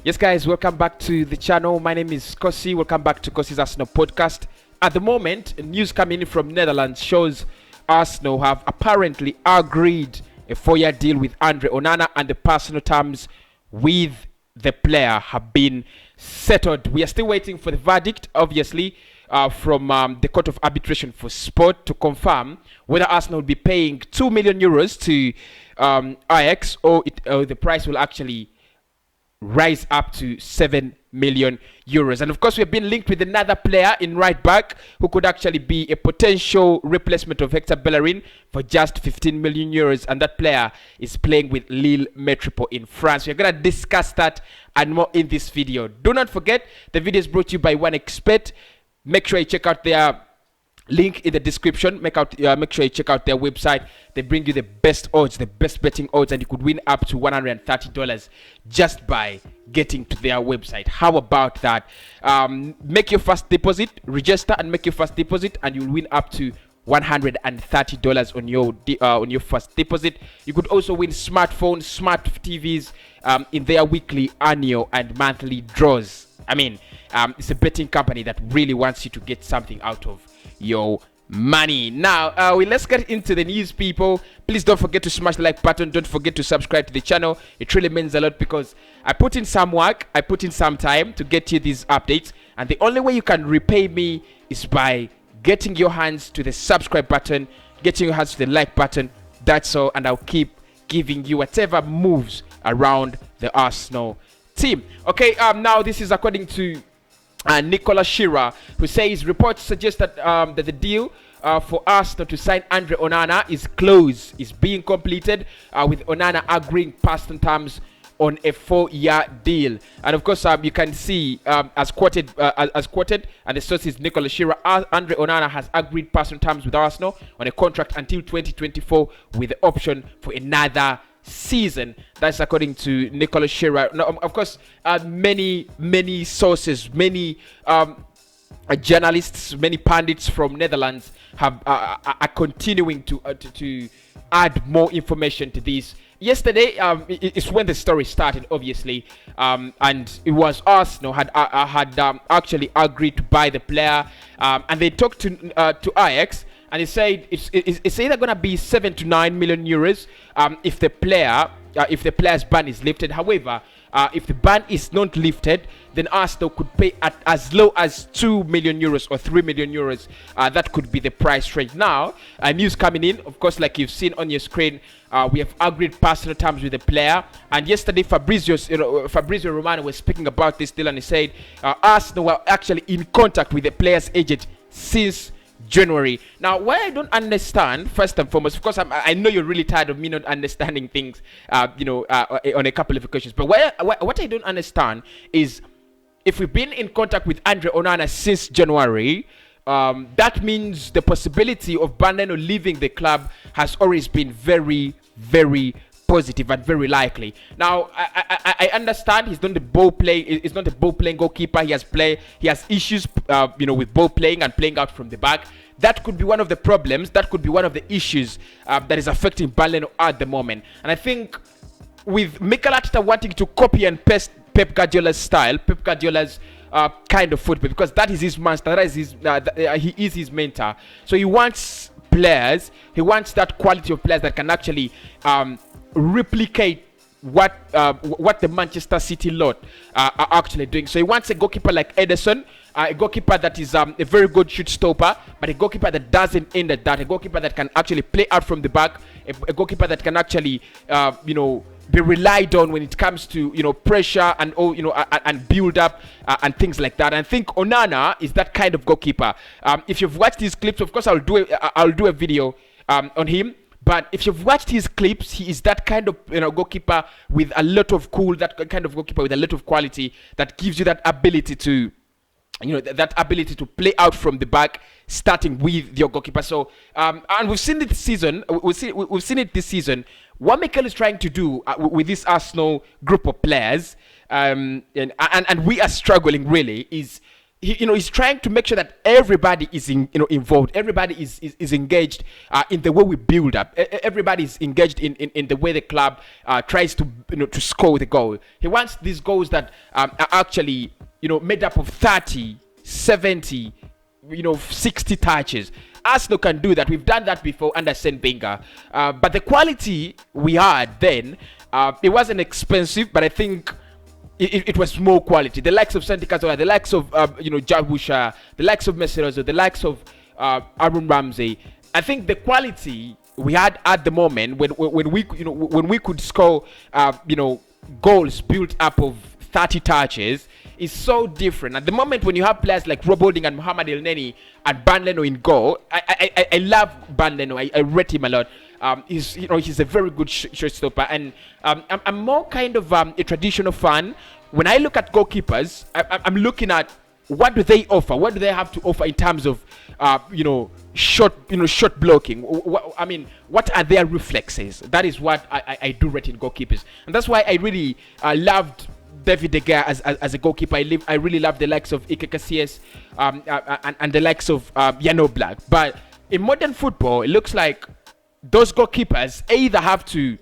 Yes, guys, welcome back to the channel. My name is Cossy. Welcome back to Cossy's Arsenal podcast. At the moment, news coming in from Netherlands shows Arsenal have apparently agreed a 4-year deal with Andre Onana, and the personal terms with the player have been settled. We are still waiting for the verdict, obviously, from the Court of Arbitration for Sport to confirm whether Arsenal will be paying 2 million euros to Ajax, or the price will actually rise up to 7 million euros. And of course, we've been linked with another player in right back who could actually be a potential replacement of Hector Bellerin for just 15 million euros, and that player is playing with Lille Metropole in France. We're going to discuss that and more in this video. Do not forget, the video is brought to you by One Expert. Make sure you check out their link in the description. Make sure you check out their website. They bring you the best odds, the best betting odds, and you could win up to $130 just by getting to their website. How about that? Make your first deposit, register and make your first deposit, and you'll win up to $130 on your first deposit. You could also win smartphones, smart TVs in their weekly, annual, and monthly draws. I mean, it's a betting company that really wants you to get something out of your money. Now, let's get into the news, people. Please don't forget to smash the like button. Don't forget to subscribe to the channel. It really means a lot because I put in some work, I put in some time to get you these updates, and the only way you can repay me is by getting your hands to the subscribe button, getting your hands to the like button. That's all, and I'll keep giving you whatever moves around the Arsenal team. Okay, now this is according to Nicolas Shearer, who says reports suggest that that the deal for Arsenal to sign Andre Onana is close, is being completed, with Onana agreeing personal terms on a 4-year deal. And of course, you can see as quoted, and the source is Nicolas Shearer. Andre Onana has agreed personal terms with Arsenal on a contract until 2024 with the option for another season. That's according to Nicolas Shearer. Now, of course, many sources, many journalists, many pundits from Netherlands are continuing to add more information to this. Yesterday is when the story started, obviously, and it was Arsenal had actually agreed to buy the player, and they talked to Ajax. And he said it's either gonna be 7 to 9 million euros if the player's ban is lifted. However, if the ban is not lifted, then Arsenal could pay at as low as 2 million euros or 3 million euros. That could be the price range. Now, news coming in, of course, like you've seen on your screen, we have agreed personal terms with the player. And yesterday, Fabrizio Romano was speaking about this deal, and he said Arsenal were actually in contact with the player's agent since January. Now, what I don't understand, first and foremost, of course, I know you're really tired of me not understanding things, on a couple of occasions. But what I don't understand is, if we've been in contact with Andre Onana since January, that means the possibility of Bandeno leaving the club has always been very, very positive and very likely. Now, I understand he's not a ball playing goalkeeper. He has issues, with ball playing and playing out from the back. That could be one of the problems. That could be one of the issues that is affecting Bandeno at the moment. And I think with Mikel Arteta wanting to copy and paste Pep Guardiola's style, Pep Guardiola's kind of football, because that is his master. That is he is his mentor. So he wants players. He wants that quality of players that can actually replicate what the Manchester City lot are actually doing. So he wants a goalkeeper like Ederson, a goalkeeper that is a very good shoot stopper, but a goalkeeper that doesn't end at that, a goalkeeper that can actually play out from the back, a goalkeeper that can actually be relied on when it comes to pressure and and build up and things like that. And I think Onana is that kind of goalkeeper. If you've watched these clips, of course I'll do a video on him. But if you've watched his clips, he is that kind of goalkeeper with a lot of that kind of goalkeeper with a lot of quality that gives you that ability to play out from the back, starting with your goalkeeper. So and we've seen it this season. We've seen it this season. What Mikel is trying to do with this Arsenal group of players, and we are struggling really, is he's trying to make sure that everybody is involved, everybody is engaged in the way we build up. Everybody is engaged in the way the club tries to to score the goal. He wants these goals that are actually made up of 30, 70, 60 touches. Arsenal can do that. We've done that before under Arsene Wenger. But the quality we had then, it wasn't expensive, but I think it was more quality. The likes of Santi Cazorla, the likes of Jabusha, the likes of Messeroso, the likes of Aaron Ramsey. I think the quality we had at the moment when we could score goals built up of 30 touches is so different. At the moment when you have players like Rob Holding and Mohamed El Neni and Ban Leno in goal, I love Ban Leno. I rate him a lot. He's a very good showstopper, and I'm more kind of a traditional fan. When I look at goalkeepers, I'm looking at what do they offer, what do they have to offer in terms of shot blocking. What are their reflexes? That is what I do rate in goalkeepers, and that's why I really loved David De Gea as a goalkeeper. I really love the likes of Iker Casillas and the likes of Jan Oblak. But in modern football, it looks like those goalkeepers either have to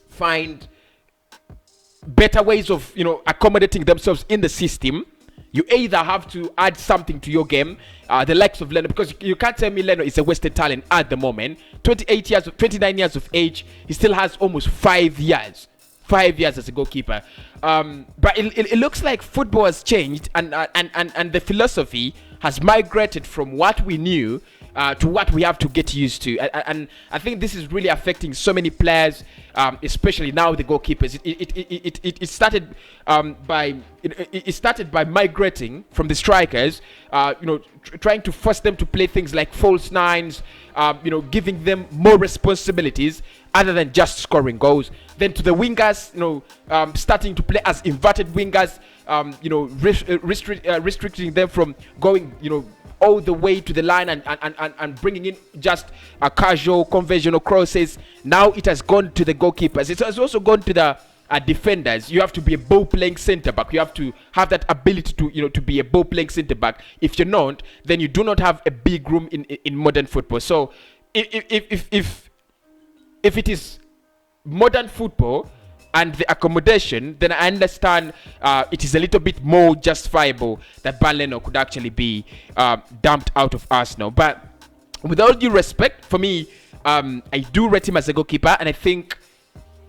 find better ways of accommodating themselves in the system. You either have to add something to your game, the likes of Leno, because you can't tell me Leno is a wasted talent at the moment. 29 years of age, he still has almost 5 years as a goalkeeper. But it looks like football has changed, and the philosophy has migrated from what we knew to what we have to get used to, and I think this is really affecting so many players, especially now the goalkeepers. It started by migrating from the strikers, trying to force them to play things like false nines, giving them more responsibilities other than just scoring goals. Then to the wingers, starting to play as inverted wingers, restricting them from going, all the way to the line and bringing in just a casual conventional crosses. Now it has gone to the goalkeepers. It has also gone to the defenders. You have to be a ball-playing centre back. You have to have that ability to be a ball-playing centre back. If you're not, then you do not have a big room in modern football. So if it is modern football and the accommodation, then I understand it is a little bit more justifiable that Ban Leno could actually be dumped out of Arsenal. But with all due respect, for me, I do rate him as a goalkeeper, and I think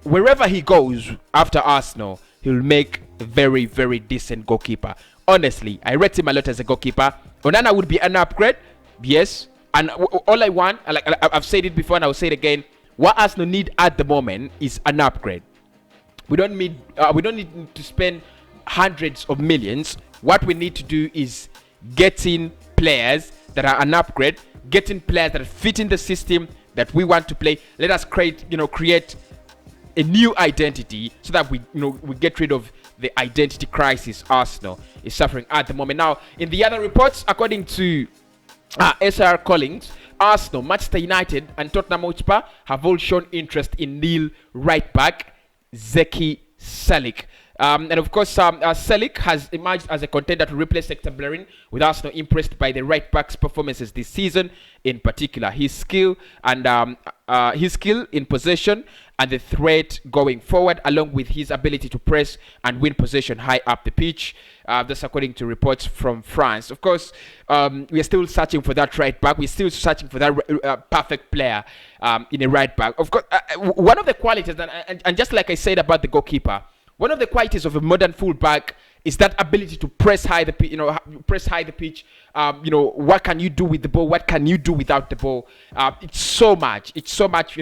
wherever he goes after Arsenal, he'll make a very, very decent goalkeeper. Honestly, I rate him a lot as a goalkeeper. Onana would be an upgrade, yes. And all I want, I've said it before and I'll say it again, what Arsenal need at the moment is an upgrade. We don't need to spend hundreds of millions. What we need to do is getting players that are an upgrade, getting players that fit in the system that we want to play. Let us create a new identity so that we get rid of the identity crisis Arsenal is suffering at the moment. Now, in the other reports, according to SR Collins, Arsenal, Manchester United, and Tottenham Hotspur have all shown interest in Lille right back Zeki Salik. And of course, Salik has emerged as a contender to replace Hector Bellerin, with Arsenal impressed by the right back's performances this season, in particular his skill in possession and the threat going forward, along with his ability to press and win possession high up the pitch. That's according to reports from France. Of course, we are still searching for that right back. We're still searching for that perfect player in a right back. Of course, one of the qualities, and just like I said about the goalkeeper, one of the qualities of a modern fullback is that ability to press high the pitch. What can you do with the ball? What can you do without the ball? It's so much. That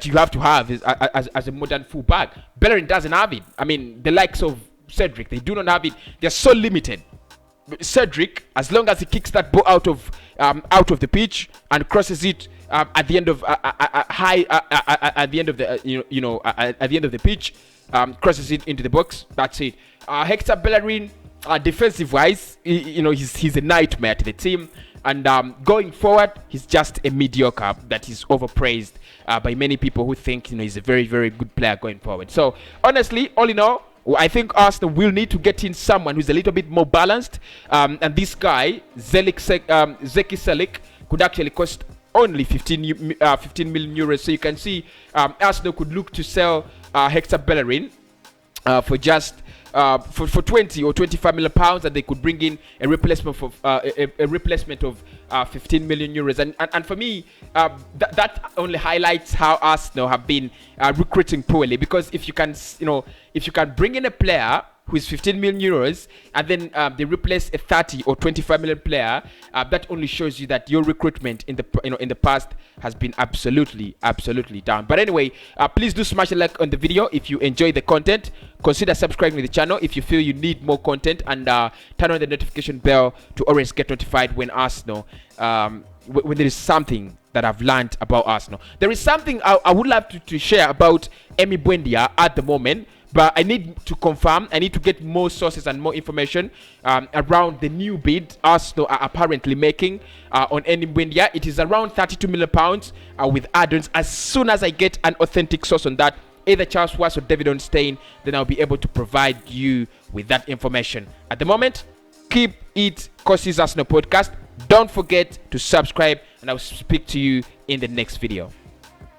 you have to have as a modern fullback. Bellerin doesn't have it. I mean, the likes of Cedric, they do not have it. They're so limited. Cedric, as long as he kicks that ball out of the pitch and crosses it at the end of the pitch, crosses it into the box. That's it. Hector Bellerin, defensive wise, he's a nightmare to the team, and going forward, he's just a mediocre that is overpraised by many people who think he's a very, very good player going forward. So honestly, all in all, I think Arsenal will need to get in someone who's a little bit more balanced. And this guy, Zeki Selik, could actually cost only 15 million euros. So you can see Arsenal could look to sell Hector Bellerin for just for 20 or 25 million pounds, and they could bring in a replacement for a replacement of 15 million euros. And for me, that only highlights how Arsenal have been recruiting poorly. Because if you can, if you can bring in a player who is 15 million euros and then they replace a 30 or 25 million player, that only shows you that your recruitment in the past has been absolutely down. But anyway, please do smash a like on the video if you enjoy the content. Consider subscribing to the channel if you feel you need more content, and turn on the notification bell to always get notified when Arsenal when there is something that I've learned about Arsenal. There is something I would love to share about Emi Buendia at the moment, but I need to confirm. I need to get more sources and more information around the new bid Arsenal are apparently making on Emi Buendia. It is around 32 million pounds with add-ons. As soon as I get an authentic source on that, either Charles Watts or David Onstein, then I'll be able to provide you with that information. At the moment, keep it Cossy's Arsenal podcast. Don't forget to subscribe, and I'll speak to you in the next video.